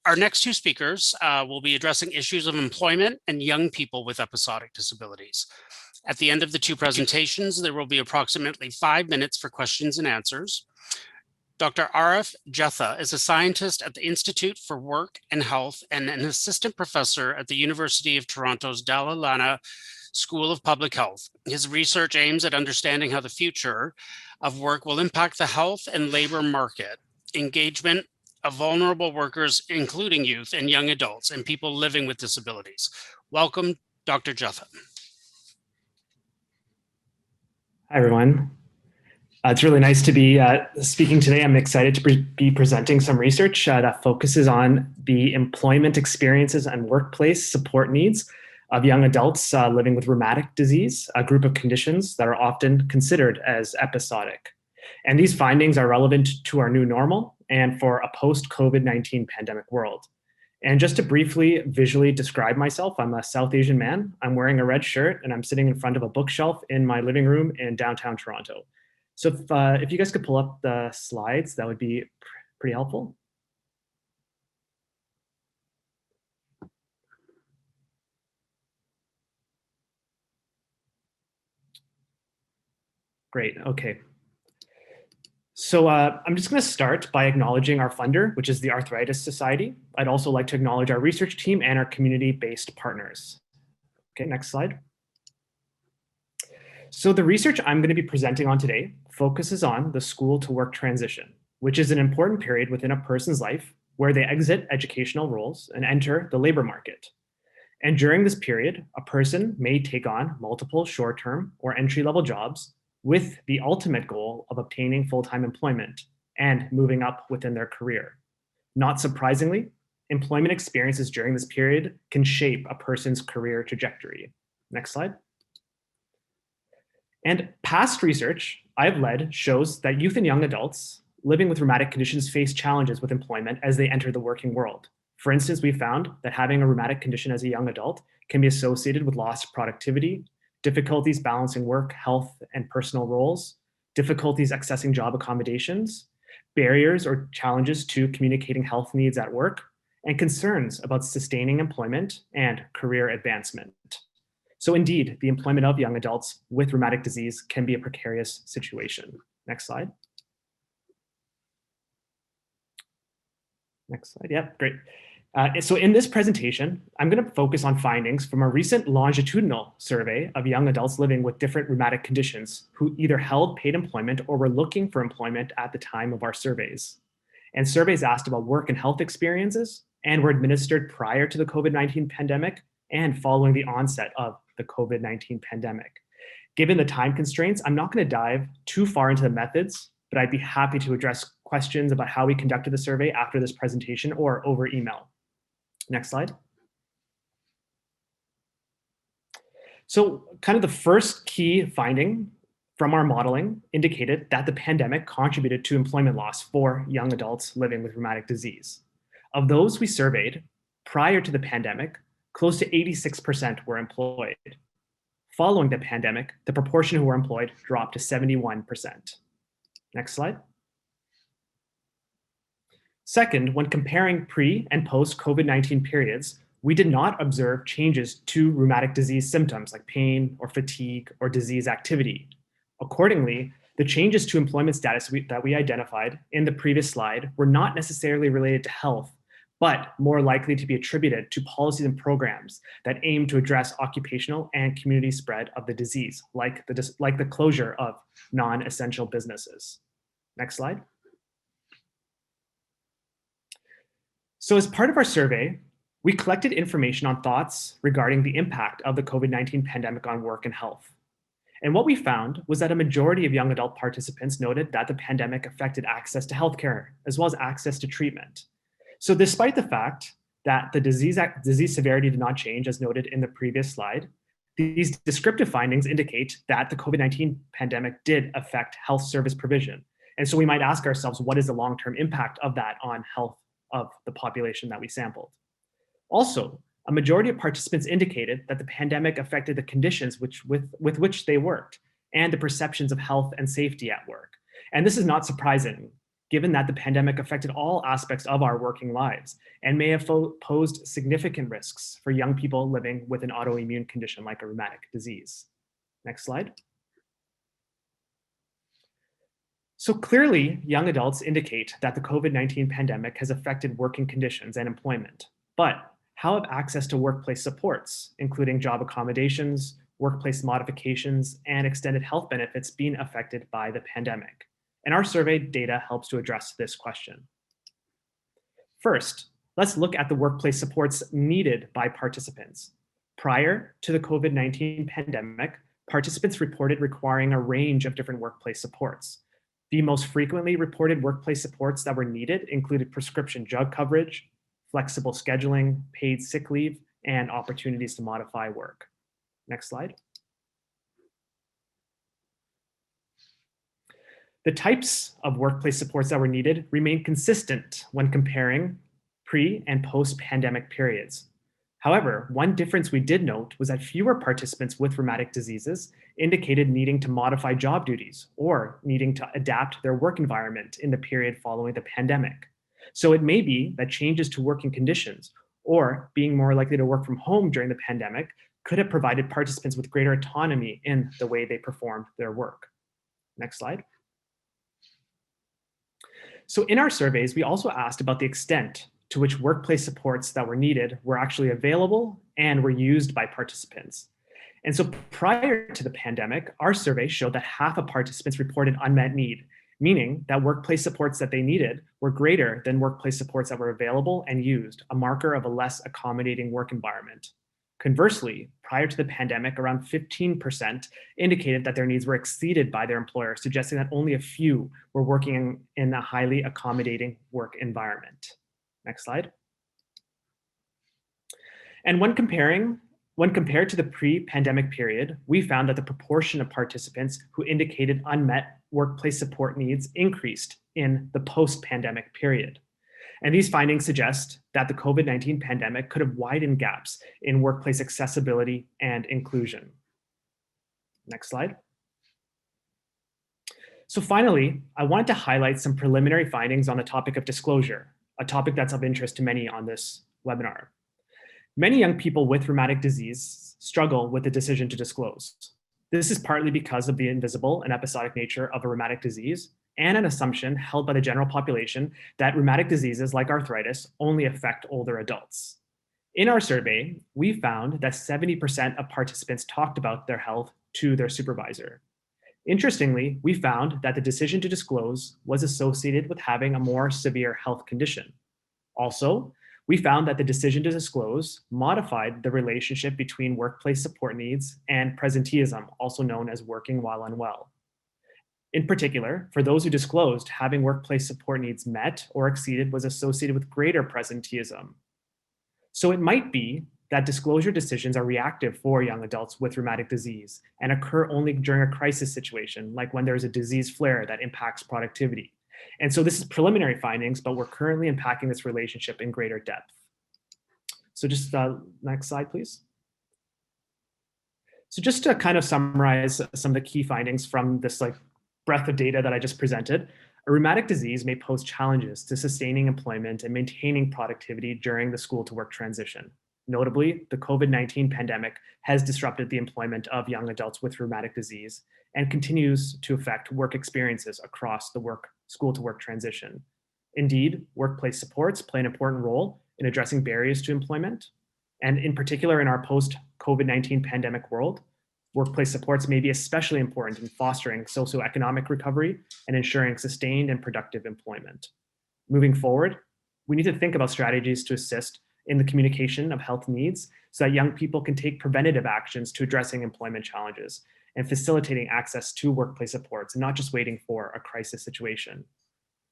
Our next two speakers will be addressing issues of employment and young people with episodic disabilities. At the end of the two presentations, there will be approximately 5 minutes for questions and answers. Dr. Arif Jetha is a scientist at the Institute for Work and Health and an assistant professor at the University of Toronto's Dalla Lana School of Public Health. His research aims at understanding how the future of work will impact the health and labor market, engagement of vulnerable workers, including youth and young adults and people living with disabilities. Welcome, Dr. Jetha. Hi, everyone. It's really nice to be speaking today. I'm excited to be presenting some research that focuses on the employment experiences and workplace support needs of young adults living with rheumatic disease, a group of conditions that are often considered as episodic. And these findings are relevant to our new normal and for a post-COVID-19 pandemic world. And just to briefly visually describe myself, I'm a South Asian man. I'm wearing a red shirt and I'm sitting in front of a bookshelf in my living room in downtown Toronto. So if you guys could pull up the slides, that would be pretty helpful. Great, okay. So I'm just going to start by acknowledging our funder, which is the Arthritis Society. I'd also like to acknowledge our research team and our community-based partners. Okay, next slide. So the research I'm going to be presenting on today focuses on the school to work transition, which is an important period within a person's life where they exit educational roles and enter the labor market. And during this period, a person may take on multiple short-term or entry-level jobs with the ultimate goal of obtaining full-time employment and moving up within their career. Not surprisingly, employment experiences during this period can shape a person's career trajectory. Next slide. And past research I've led shows that youth and young adults living with rheumatic conditions face challenges with employment as they enter the working world. For instance, we found that having a rheumatic condition as a young adult can be associated with lost productivity, difficulties balancing work, health, and personal roles, difficulties accessing job accommodations, barriers or challenges to communicating health needs at work, and concerns about sustaining employment and career advancement. So indeed, the employment of young adults with rheumatic disease can be a precarious situation. Next slide. Next slide, yep, great. So in this presentation, I'm going to focus on findings from a recent longitudinal survey of young adults living with different rheumatic conditions who either held paid employment or were looking for employment at the time of our surveys. And surveys asked about work and health experiences and were administered prior to the COVID-19 pandemic and following the onset of the COVID-19 pandemic. Given the time constraints, I'm not going to dive too far into the methods, but I'd be happy to address questions about how we conducted the survey after this presentation or over email. Next slide. So kind of the first key finding from our modeling indicated that the pandemic contributed to employment loss for young adults living with rheumatic disease. Of those we surveyed prior to the pandemic, close to 86% were employed. Following the pandemic, the proportion who were employed dropped to 71%. Next slide. Second, when comparing pre and post-COVID-19 periods, we did not observe changes to rheumatic disease symptoms like pain or fatigue or disease activity. Accordingly, the changes to employment status that we identified in the previous slide were not necessarily related to health, but more likely to be attributed to policies and programs that aim to address occupational and community spread of the disease, like the closure of non-essential businesses. Next slide. So as part of our survey, we collected information on thoughts regarding the impact of the COVID-19 pandemic on work and health. And what we found was that a majority of young adult participants noted that the pandemic affected access to healthcare, as well as access to treatment. So despite the fact that the disease severity did not change, as noted in the previous slide, these descriptive findings indicate that the COVID-19 pandemic did affect health service provision. And so we might ask ourselves, what is the long-term impact of that on health of the population that we sampled? Also, a majority of participants indicated that the pandemic affected the conditions with which they worked and the perceptions of health and safety at work. And this is not surprising. given that the pandemic affected all aspects of our working lives and may have posed significant risks for young people living with an autoimmune condition like a rheumatic disease. Next slide. So clearly, young adults indicate that the COVID-19 pandemic has affected working conditions and employment. But how have access to workplace supports, including job accommodations, workplace modifications, and extended health benefits been affected by the pandemic? And our survey data helps to address this question. First, let's look at the workplace supports needed by participants. Prior to the COVID-19 pandemic, participants reported requiring a range of different workplace supports. The most frequently reported workplace supports that were needed included prescription drug coverage, flexible scheduling, paid sick leave, and opportunities to modify work. Next slide. The types of workplace supports that were needed remain consistent when comparing pre- and post-pandemic periods. However, one difference we did note was that fewer participants with rheumatic diseases indicated needing to modify job duties or needing to adapt their work environment in the period following the pandemic. So it may be that changes to working conditions or being more likely to work from home during the pandemic could have provided participants with greater autonomy in the way they performed their work. Next slide. So in our surveys, we also asked about the extent to which workplace supports that were needed were actually available and were used by participants. And so prior to the pandemic, our survey showed that half of participants reported unmet need, meaning that workplace supports that they needed were greater than workplace supports that were available and used, a marker of a less accommodating work environment. Conversely, prior to the pandemic, around 15% indicated that their needs were exceeded by their employer, suggesting that only a few were working in a highly accommodating work environment. Next slide. And when compared to the pre-pandemic period, we found that the proportion of participants who indicated unmet workplace support needs increased in the post-pandemic period. And these findings suggest that the COVID-19 pandemic could have widened gaps in workplace accessibility and inclusion. Next slide. So finally, I wanted to highlight some preliminary findings on the topic of disclosure, a topic that's of interest to many on this webinar. Many young people with rheumatic disease struggle with the decision to disclose. This is partly because of the invisible and episodic nature of a rheumatic disease and an assumption held by the general population that rheumatic diseases like arthritis only affect older adults. In our survey, we found that 70% of participants talked about their health to their supervisor. Interestingly, we found that the decision to disclose was associated with having a more severe health condition. Also, we found that the decision to disclose modified the relationship between workplace support needs and presenteeism, also known as working while unwell. In particular, for those who disclosed, having workplace support needs met or exceeded was associated with greater presenteeism. So it might be that disclosure decisions are reactive for young adults with rheumatic disease and occur only during a crisis situation, like when there's a disease flare that impacts productivity. And so this is preliminary findings, but we're currently unpacking this relationship in greater depth. So just next slide, please. So just to kind of summarize some of the key findings from this breadth of data that I just presented, a rheumatic disease may pose challenges to sustaining employment and maintaining productivity during the school to work transition. Notably, the COVID-19 pandemic has disrupted the employment of young adults with rheumatic disease and continues to affect work experiences across the school to work transition. Indeed, workplace supports play an important role in addressing barriers to employment. And in particular, in our post-COVID-19 pandemic world, workplace supports may be especially important in fostering socioeconomic recovery and ensuring sustained and productive employment. Moving forward, we need to think about strategies to assist in the communication of health needs so that young people can take preventative actions to addressing employment challenges and facilitating access to workplace supports, and not just waiting for a crisis situation.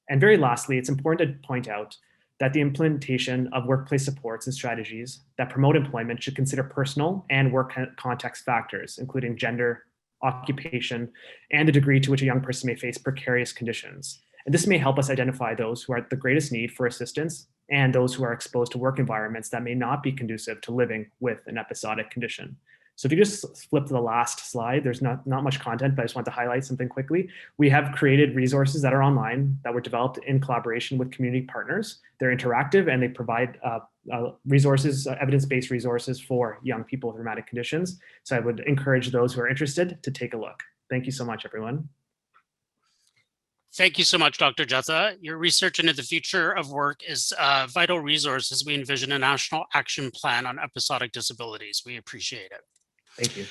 And very lastly, it's important to point out that the implementation of workplace supports and strategies that promote employment should consider personal and work context factors, including gender, occupation, and the degree to which a young person may face precarious conditions. And this may help us identify those who are at the greatest need for assistance and those who are exposed to work environments that may not be conducive to living with an episodic condition. So if you just flip to the last slide, there's not much content, but I just want to highlight something quickly. We have created resources that are online that were developed in collaboration with community partners. They're interactive and they provide resources, evidence-based resources for young people with rheumatic conditions. So I would encourage those who are interested to take a look. Thank you so much, everyone. Thank you so much, Dr. Jetta. Your research into the future of work is a vital resource as we envision a national action plan on episodic disabilities. We appreciate it. Thank you.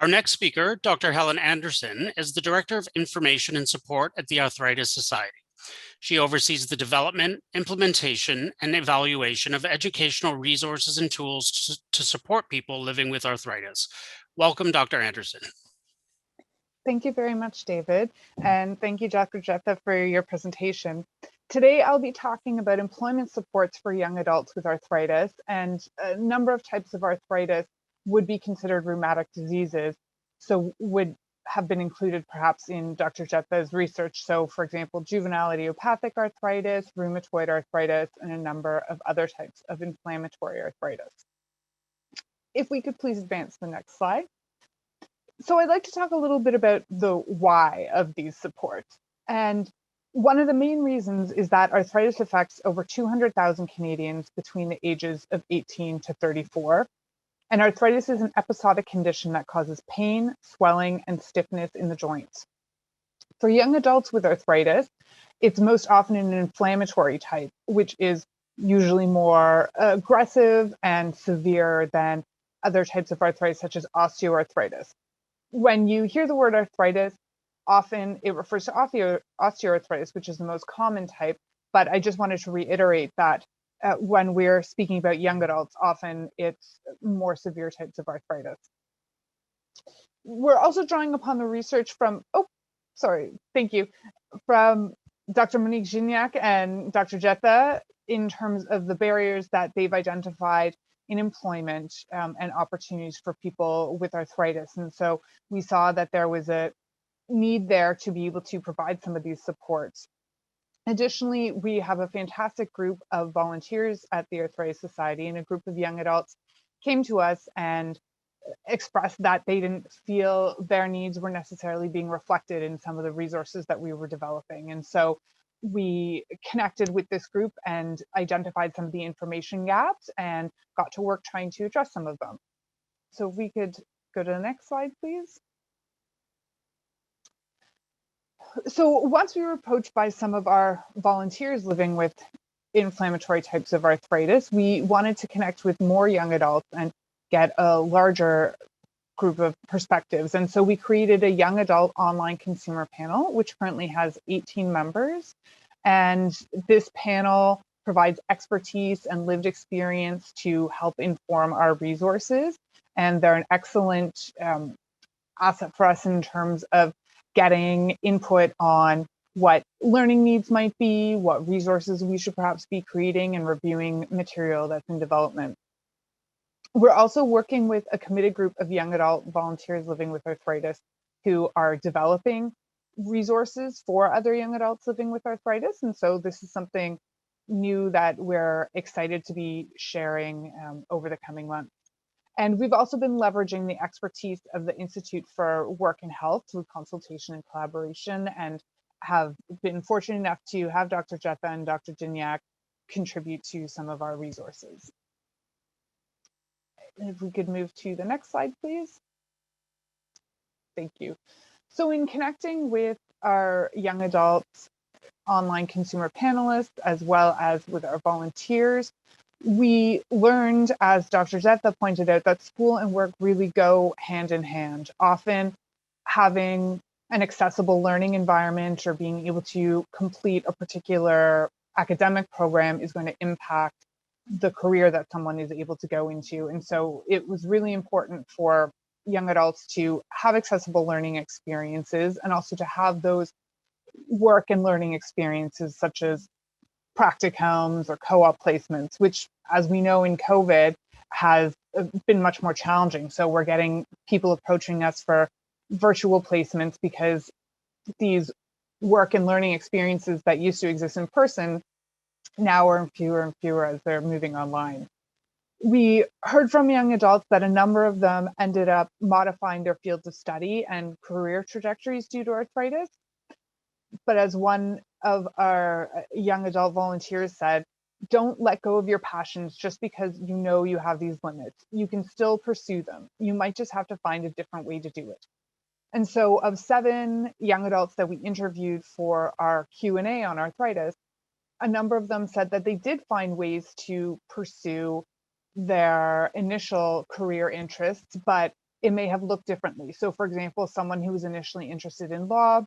Our next speaker, Dr. Helen Anderson, is the Director of Information and Support at the Arthritis Society. She oversees the development, implementation, and evaluation of educational resources and tools to support people living with arthritis. Welcome, Dr. Anderson. Thank you very much, David, and thank you, Dr. Jetta, for your presentation. Today, I'll be talking about employment supports for young adults with arthritis, and a number of types of arthritis would be considered rheumatic diseases, so would have been included perhaps in Dr. Jetta's research. So, for example, juvenile idiopathic arthritis, rheumatoid arthritis, and a number of other types of inflammatory arthritis. If we could please advance the next slide. So I'd like to talk a little bit about the why of these supports. And one of the main reasons is that arthritis affects over 200,000 Canadians between the ages of 18 to 34. And arthritis is an episodic condition that causes pain, swelling, and stiffness in the joints. For young adults with arthritis, it's most often an inflammatory type, which is usually more aggressive and severe than other types of arthritis, such as osteoarthritis. When you hear the word arthritis, often it refers to osteoarthritis, which is the most common type, but I just wanted to reiterate that when we're speaking about young adults, often it's more severe types of arthritis. We're also drawing upon the research from, from Dr. Monique Gignac and Dr. Jetta in terms of the barriers that they've identified in employment and opportunities for people with arthritis. And so we saw that there was a need there to be able to provide some of these supports. Additionally, we have a fantastic group of volunteers at the Arthritis Society, and a group of young adults came to us and expressed that they didn't feel their needs were necessarily being reflected in some of the resources that we were developing. And so we connected with this group and identified some of the information gaps and got to work trying to address some of them. So if we could go to the next slide, please. So once we were approached by some of our volunteers living with inflammatory types of arthritis, we wanted to connect with more young adults and get a larger group of perspectives. And so we created a young adult online consumer panel, which currently has 18 members. And this panel provides expertise and lived experience to help inform our resources. And they're an excellent asset for us in terms of getting input on what learning needs might be, what resources we should perhaps be creating, and reviewing material that's in development. We're also working with a committed group of young adult volunteers living with arthritis who are developing resources for other young adults living with arthritis. And so this is something new that we're excited to be sharing over the coming months. And we've also been leveraging the expertise of the Institute for Work and Health through consultation and collaboration, and have been fortunate enough to have Dr. Jetta and Dr. Gignac contribute to some of our resources. If we could move to the next slide, please. Thank you. So in connecting with our young adults online consumer panelists, as well as with our volunteers, we learned, as Dr. Jetta pointed out, that school and work really go hand in hand. Often having an accessible learning environment or being able to complete a particular academic program is going to impact the career that someone is able to go into. And so it was really important for young adults to have accessible learning experiences and also to have those work and learning experiences such as practicums or co-op placements, which, as we know in COVID, has been much more challenging. So we're getting people approaching us for virtual placements because these work and learning experiences that used to exist in person now are fewer and fewer as they're moving online. We heard from young adults that a number of them ended up modifying their fields of study and career trajectories due to arthritis. But as one of our young adult volunteers said, don't let go of your passions just because you know you have these limits. You can still pursue them. You might just have to find a different way to do it. And so of 7 young adults that we interviewed for our Q&A on arthritis, a number of them said that they did find ways to pursue their initial career interests, but it may have looked differently. So for example, someone who was initially interested in law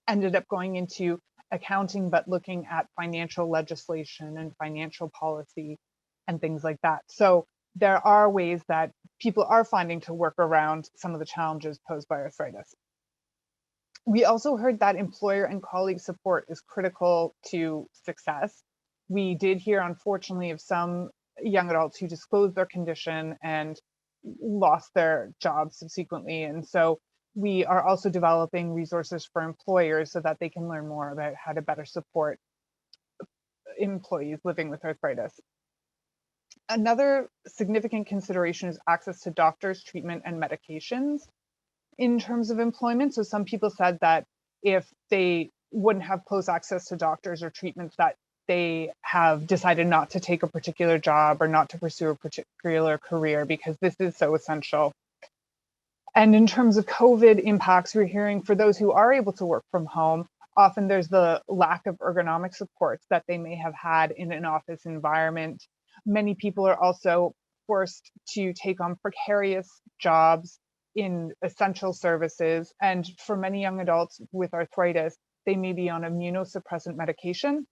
ended up going into accounting, but looking at financial legislation and financial policy and things like that. So there are ways that people are finding to work around some of the challenges posed by arthritis. We also heard that employer and colleague support is critical to success. We did hear, unfortunately, of some young adults who disclosed their condition and lost their jobs subsequently. And so we are also developing resources for employers so that they can learn more about how to better support employees living with arthritis. Another significant consideration is access to doctors, treatment, and medications in terms of employment. So some people said that if they wouldn't have close access to doctors or treatments, that they have decided not to take a particular job or not to pursue a particular career because this is so essential. And in terms of COVID impacts, we're hearing for those who are able to work from home, often there's the lack of ergonomic supports that they may have had in an office environment. Many people are also forced to take on precarious jobs in essential services. And for many young adults with arthritis, they may be on immunosuppressant medication.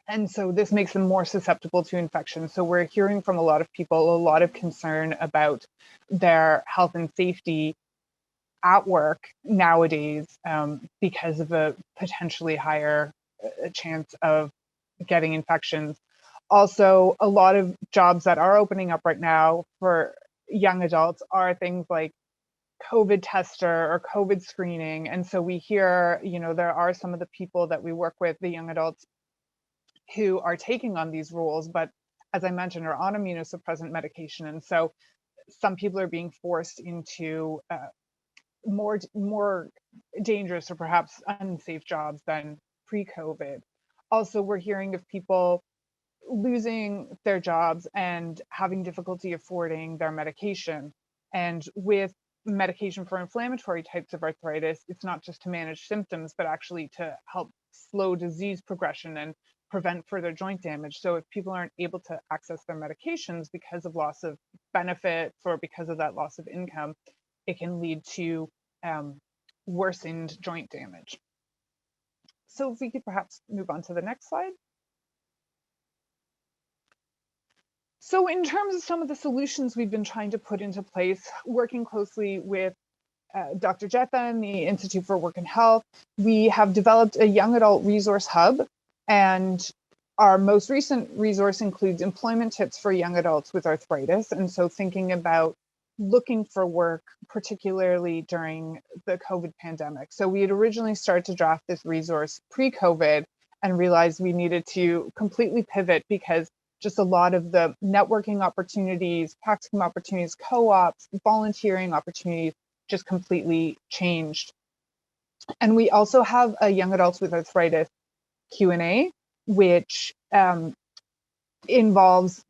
And so this makes them more susceptible to infection. So we're hearing from a lot of people, a lot of concern about their health and safety at work nowadays because of a potentially higher chance of getting infections. Also, a lot of jobs that are opening up right now for young adults are things like COVID tester or COVID screening. And so we hear, there are some of the people that we work with, the young adults who are taking on these roles, but as I mentioned, are on immunosuppressant medication. And so some people are being forced into more dangerous or perhaps unsafe jobs than pre-COVID. Also, we're hearing of people losing their jobs and having difficulty affording their medication. And with medication for inflammatory types of arthritis, it's not just to manage symptoms, but actually to help slow disease progression and prevent further joint damage. So if people aren't able to access their medications because of loss of benefits or because of that loss of income, it can lead to worsened joint damage. So if we could perhaps move on to the next slide. So in terms of some of the solutions we've been trying to put into place, working closely with Dr. Jetha and the Institute for Work and Health, we have developed a young adult resource hub, and our most recent resource includes employment tips for young adults with arthritis. And so thinking about looking for work, particularly during the COVID pandemic. So we had originally started to draft this resource pre-COVID and realized we needed to completely pivot because just a lot of the networking opportunities, practicum opportunities, co-ops, volunteering opportunities just completely changed. And we also have a young adults with arthritis Q&A, which involves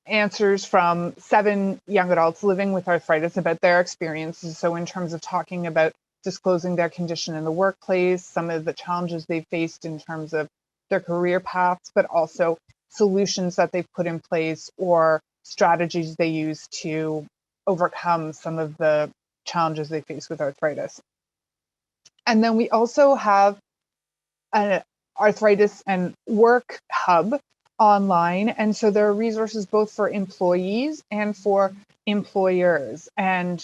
answers from 7 young adults living with arthritis about their experiences. So in terms of talking about disclosing their condition in the workplace, some of the challenges they've faced in terms of their career paths, but also solutions that they've put in place or strategies they use to overcome some of the challenges they face with arthritis. And then we also have an Arthritis and Work Hub online. And so there are resources both for employees and for employers. And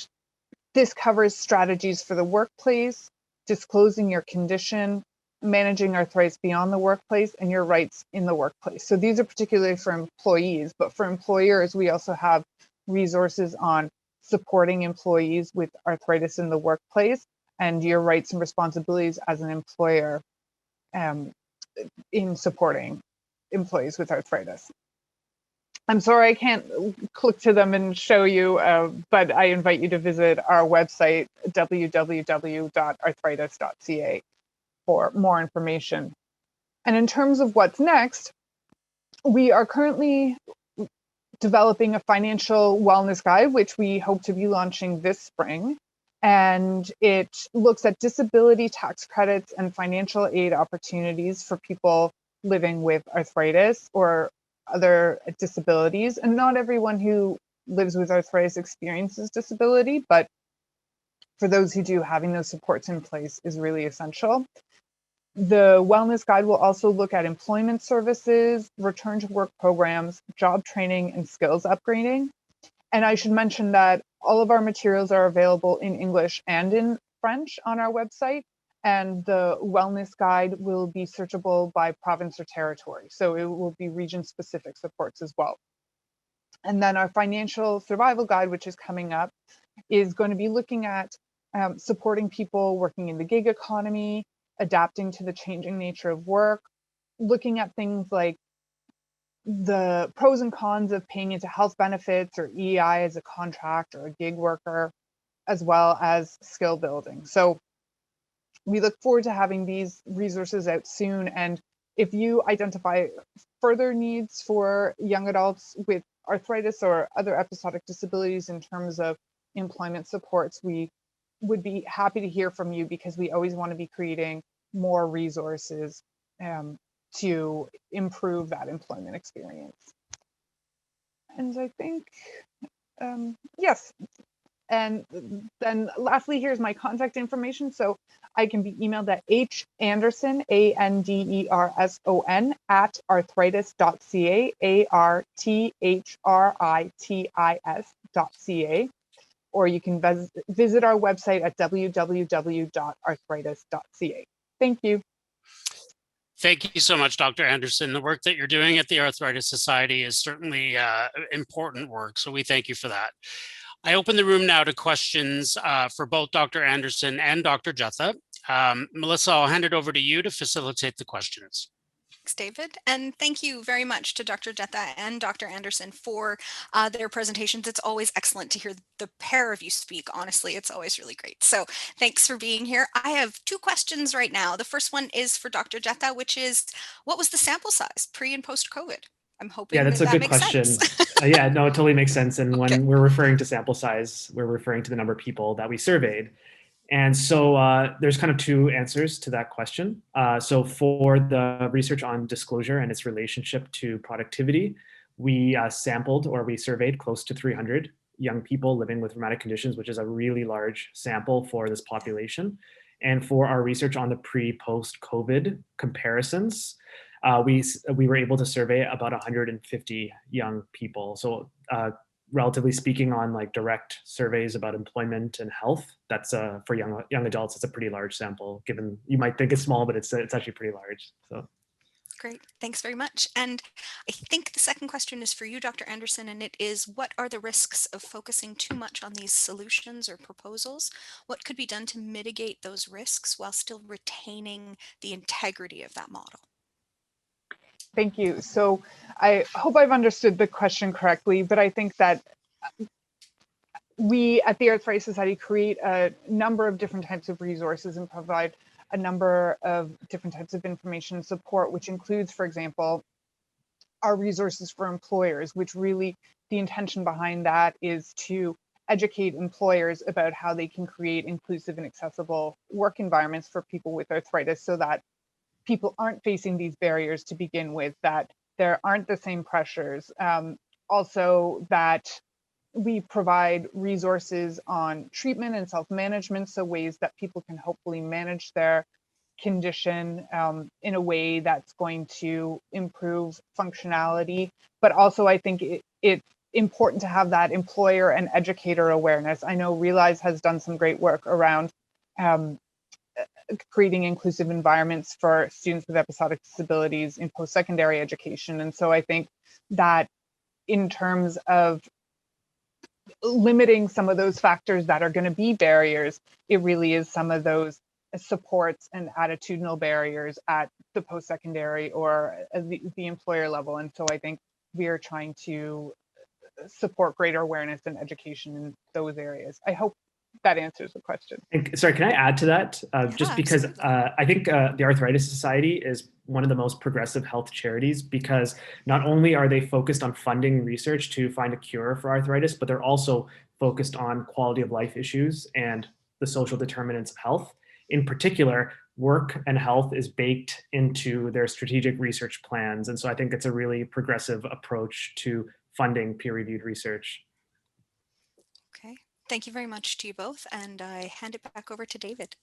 this covers strategies for the workplace, disclosing your condition, managing arthritis beyond the workplace, and your rights in the workplace. So these are particularly for employees, but for employers, we also have resources on supporting employees with arthritis in the workplace and your rights and responsibilities as an employer in supporting employees with arthritis. I'm sorry I can't click to them and show you, but I invite you to visit our website, www.arthritis.ca, for more information. And in terms of what's next, we are currently developing a financial wellness guide, which we hope to be launching this spring. And it looks at disability tax credits and financial aid opportunities for people living with arthritis or other disabilities. And not everyone who lives with arthritis experiences disability, but for those who do, having those supports in place is really essential. The wellness guide will also look at employment services, return to work programs, job training, and skills upgrading. And I should mention that all of our materials are available in English and in French on our website. And the wellness guide will be searchable by province or territory. So it will be region-specific supports as well. And then our financial survival guide, which is coming up, is going to be looking at supporting people working in the gig economy, adapting to the changing nature of work, looking at things like the pros and cons of paying into health benefits or EI as a contract or a gig worker, as well as skill building. So we look forward to having these resources out soon. And if you identify further needs for young adults with arthritis or other episodic disabilities in terms of employment supports, we would be happy to hear from you, because we always want to be creating more resources to improve that employment experience. And I think, yes. And then lastly, here's my contact information. So I can be emailed at handerson, ANDERSON, at arthritis.ca, ARTHRITIS.ca. Or you can visit our website at www.arthritis.ca. Thank you. Thank you so much, Dr. Anderson. The work that you're doing at the Arthritis Society is certainly important work, so we thank you for that. I open the room now to questions for both Dr. Anderson and Dr. Jetha. Melissa, I'll hand it over to you to facilitate the questions. Thanks, David. And thank you very much to Dr. Jetha and Dr. Anderson for their presentations. It's always excellent to hear the pair of you speak. Honestly, it's always really great. So thanks for being here. I have two questions right now. The first one is for Dr. Jetha, which is, what was the sample size pre and post COVID? I'm hoping that's a good question. Yeah, no, it totally makes sense. And when we're referring to sample size, we're referring to the number of people that we surveyed. And so there's kind of two answers to that question. So for the research on disclosure and its relationship to productivity, we sampled, or we surveyed, close to 300 young people living with rheumatic conditions, which is a really large sample for this population. And for our research on the pre-post-COVID comparisons, we were able to survey about 150 young people. So relatively speaking, on like direct surveys about employment and health, that's for young adults, it's a pretty large sample, given you might think it's small, but it's actually pretty large. So great, thanks very much. And I think the second question is for you, Dr. Anderson, and it is, what are the risks of focusing too much on these solutions or proposals? What could be done to mitigate those risks while still retaining the integrity of that model? Thank you. So I hope I've understood the question correctly, but I think that we at the Arthritis Society create a number of different types of resources and provide a number of different types of information support, which includes, for example, our resources for employers, which really the intention behind that is to educate employers about how they can create inclusive and accessible work environments for people with arthritis, so that people aren't facing these barriers to begin with, that there aren't the same pressures. Also, that we provide resources on treatment and self-management, so ways that people can hopefully manage their condition in a way that's going to improve functionality. But also, I think it's important to have that employer and educator awareness. I know Realize has done some great work around creating inclusive environments for students with episodic disabilities in post-secondary education. And so I think that in terms of limiting some of those factors that are going to be barriers, it really is some of those supports and attitudinal barriers at the post-secondary or the employer level. And so I think we are trying to support greater awareness and education in those areas. I hope that answers the question. And, sorry, can I add to that? Just because I think the Arthritis Society is one of the most progressive health charities, because not only are they focused on funding research to find a cure for arthritis, but they're also focused on quality of life issues and the social determinants of health. In particular, work and health is baked into their strategic research plans. And so I think it's a really progressive approach to funding peer-reviewed research. Okay. Thank you very much to you both, and I hand it back over to David.